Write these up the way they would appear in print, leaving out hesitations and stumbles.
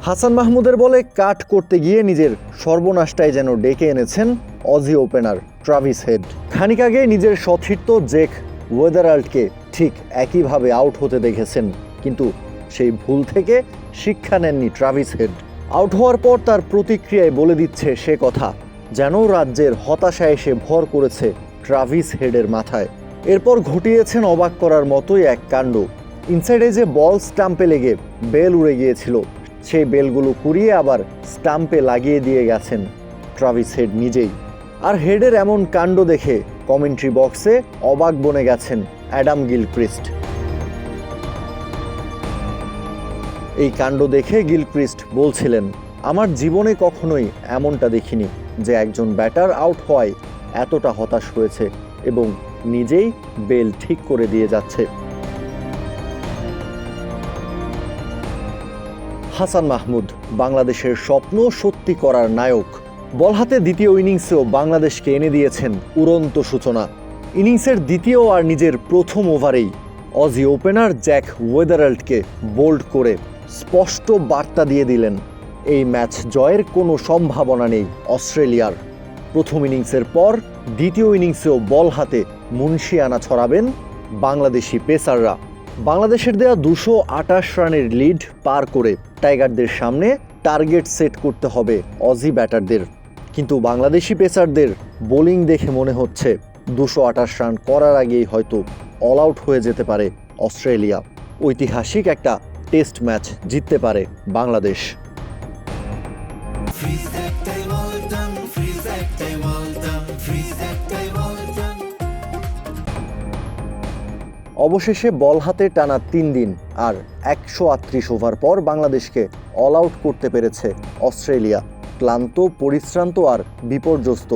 হাসান মাহমুদের বলে কাট করতে গিয়ে নিজের সর্বনাশটাই যেন ডেকে এনেছেন অজি ওপেনার ট্রাভিস হেড। খানিক আগে নিজের সতীর্থ জেক ওয়েদারাল্ডকে ঠিক একইভাবে আউট হতে দেখেছেন, কিন্তু সেই ভুল থেকে শিক্ষা নেননি ট্রাভিস হেড। আউট হওয়ার পর তার প্রতিক্রিয়ায় বলে দিচ্ছে সে কথা, যেন রাজ্যের হতাশা এসে ভর করেছে ট্রাভিস হেডের মাথায়। এরপর ঘটিয়েছেন অবাক করার মতোই এক কাণ্ড। ইনসাইডে যে বল স্টাম্পে লেগে বেল উড়ে গিয়েছিল, সেই বেলগুলো কুড়িয়ে আবার স্টাম্পে লাগিয়ে দিয়ে গেছেন ট্রাভিস হেড নিজেই। আর হেডের এমন কাণ্ড দেখে কমেন্ট্রি বক্সে অবাক বনে গেছেন অ্যাডাম গিলক্রিস্ট। এই কাণ্ড দেখে গিলক্রিস্ট বলছিলেন, আমার জীবনে কখনোই এমনটা দেখিনি যে একজন ব্যাটার আউট হওয়ায় এতটা হতাশ হয়েছে এবং নিজেই বেল ঠিক করে দিয়ে যাচ্ছে। হাসান মাহমুদ বাংলাদেশের স্বপ্ন সত্যি করার নায়ক। বল হাতে দ্বিতীয় ইনিংসেও বাংলাদেশকে এনে দিয়েছেন উড়ন্ত সূচনা। ইনিংসের দ্বিতীয় আর নিজের প্রথম ওভারেই অজি ওপেনার জ্যাক ওয়েদারাল্ডকে বোল্ড করে স্পষ্ট বার্তা দিয়ে দিলেন, এই ম্যাচ জয়ের কোনো সম্ভাবনা নেই অস্ট্রেলিয়ার। প্রথম ইনিংসের পর দ্বিতীয় ইনিংসেও বল হাতে মুনশিয়ানা ছড়াবেন বাংলাদেশি পেসাররা। বাংলাদেশের দেয়া 228 রানের লিড পার করে টাইগারদের সামনে টার্গেট সেট করতে হবে অজি ব্যাটারদের। কিন্তু বাংলাদেশি পেসারদের বোলিং দেখে মনে হচ্ছে 228 রান করার আগেই হয়তো অল আউট হয়ে যেতে পারে অস্ট্রেলিয়া। ঐতিহাসিক একটা টেস্ট ম্যাচ জিততে পারে বাংলাদেশ। অবশেষে বল হাতে টানা 3 দিন আর 138 ওভার পর বাংলাদেশকে অল আউট করতে পেরেছে অস্ট্রেলিয়া। ক্লান্ত, পরিশ্রান্ত আর বিপর্যস্ত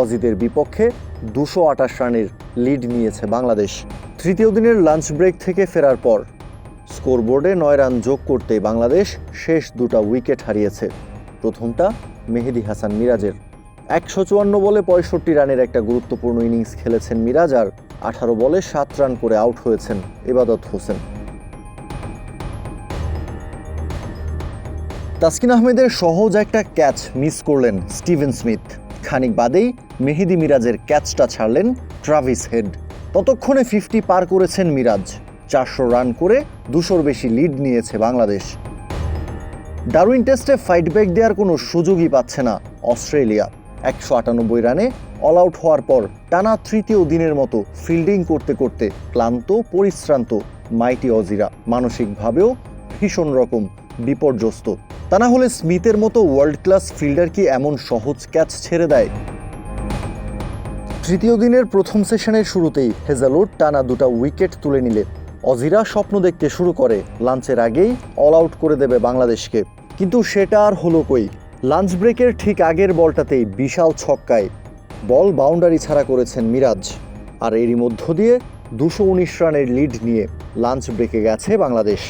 অজিদের বিপক্ষে 228 রানের লিড নিয়েছে বাংলাদেশ। তৃতীয় দিনের লাঞ্চ ব্রেক থেকে ফেরার পর স্কোরবোর্ডে 9 রান যোগ করতে বাংলাদেশ শেষ 2টা উইকেট হারিয়েছে। প্রথমটা মেহেদী হাসান মিরাজের। 154 বলে 65 রানের একটা গুরুত্বপূর্ণ ইনিংস খেলেছেন মিরাজ, আর 18 বলে 7 রান করে আউট হয়েছেন ইবাদত হোসেন। তাসকিন আহমেদের সহজ একটা ক্যাচ মিস করলেন স্টিভেন স্মিথ। খানিক বাদেই মেহেদী মিরাজের ক্যাচটা ছাড়লেন ট্রাভিস হেড। ততক্ষণে 50 পার করেছেন মিরাজ। 400 রান করে 200-র বেশি লিড নিয়েছে বাংলাদেশ। ডারউইন টেস্টে ফাইট ব্যাক দেওয়ার কোনো সুযোগই পাচ্ছে না অস্ট্রেলিয়া। 198 রানে অল আউট হওয়ার পর টানা তৃতীয় দিনের মতো ফিল্ডিং করতে করতে ক্লান্ত, পরিশ্রান্ত মাইটি অজিরা মানসিকভাবেও ভীষণ রকম বিপর্যস্ত। তা না হলে স্মিথের মতো ওয়ার্ল্ড ক্লাস ফিল্ডার কি এমন সহজ ক্যাচ ছেড়ে দেয়? তৃতীয় দিনের প্রথম সেশনের শুরুতেই হেজালউড টানা 2টা উইকেট তুলে নিলে অজিরা স্বপ্ন দেখতে শুরু করে লাঞ্চের আগেই অল আউট করে দেবে বাংলাদেশকে। কিন্তু সেটা আর হলো কই। লাঞ্চ ব্রেকের ঠিক আগের বলটাতেই বিশাল ছক্কায় বল বাউন্ডারি ছাড়া করেছেন মিরাজ। আর এরই মধ্য দিয়ে 219 রানের লিড নিয়ে লাঞ্চ ব্রেকে গেছে বাংলাদেশ।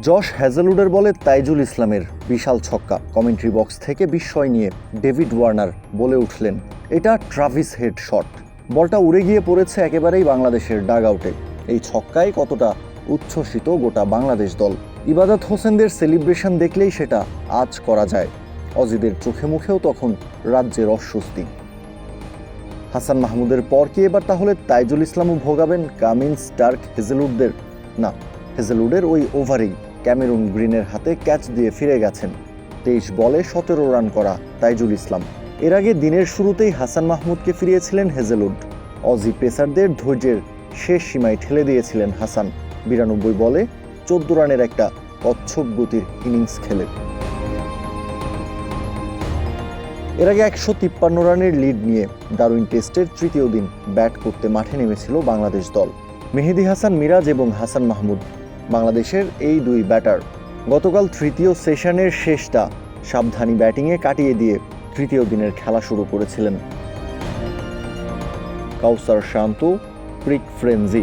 জশ হ্যাজেলউডের বলে তাইজুল ইসলামের বিশাল ছক্কা। কমেন্ট্রি বক্স থেকে বিস্ময় নিয়ে ডেভিড ওয়ার্নার বলে উঠলেন, এটা ট্রাভিস হেড শট। বলটা উড়ে গিয়ে পড়েছে একেবারেই বাংলাদেশের ডাগ আউটে। এই ছক্কায় কতটা উচ্ছ্বসিত গোটা বাংলাদেশ দল। ইবাদত হোসেনদের সেলিব্রেশন দেখলেই সেটা আজ করা যায়। অজিদের চোখে মুখেও তখন রাজ্যের অস্বস্তি। হাসান মাহমুদের পর কি এবার তাহলে তাইজুল ইসলামও ভোগাবেন কামিন্স, স্টার্ক, হেজেলউডদের? না, হেজেলউডের ওই ওভারেই ক্যামেরুন গ্রিনের হাতে ক্যাচ দিয়ে ফিরে গেছেন 23 বলে 17 রান করা তাইজুল ইসলাম। এর আগে দিনের শুরুতেই হাসান মাহমুদকে ফিরিয়েছিলেন হেজেলউড। অজি পেসারদের ধৈর্যের শেষ সীমায় ঠেলে দিয়েছিলেন হাসান 92 বলে 14 রানের একটা কচ্ছপ গতির ইনিংস খেলে। এর আগে 153 রানের লিড নিয়ে ডারউইন টেস্টের তৃতীয় দিন ব্যাট করতে মাঠে নেমেছিল বাংলাদেশ দল। মেহেদী হাসান মিরাজ এবং হাসান মাহমুদ বাংলাদেশের এই 2 ব্যাটার গতকাল তৃতীয় সেশনের শেষটা সাবধানী ব্যাটিংয়ে কাটিয়ে দিয়ে তৃতীয় দিনের খেলা শুরু করেছিলেন। কাউসার শান্ত, ক্রিক ফ্রেঞ্জি।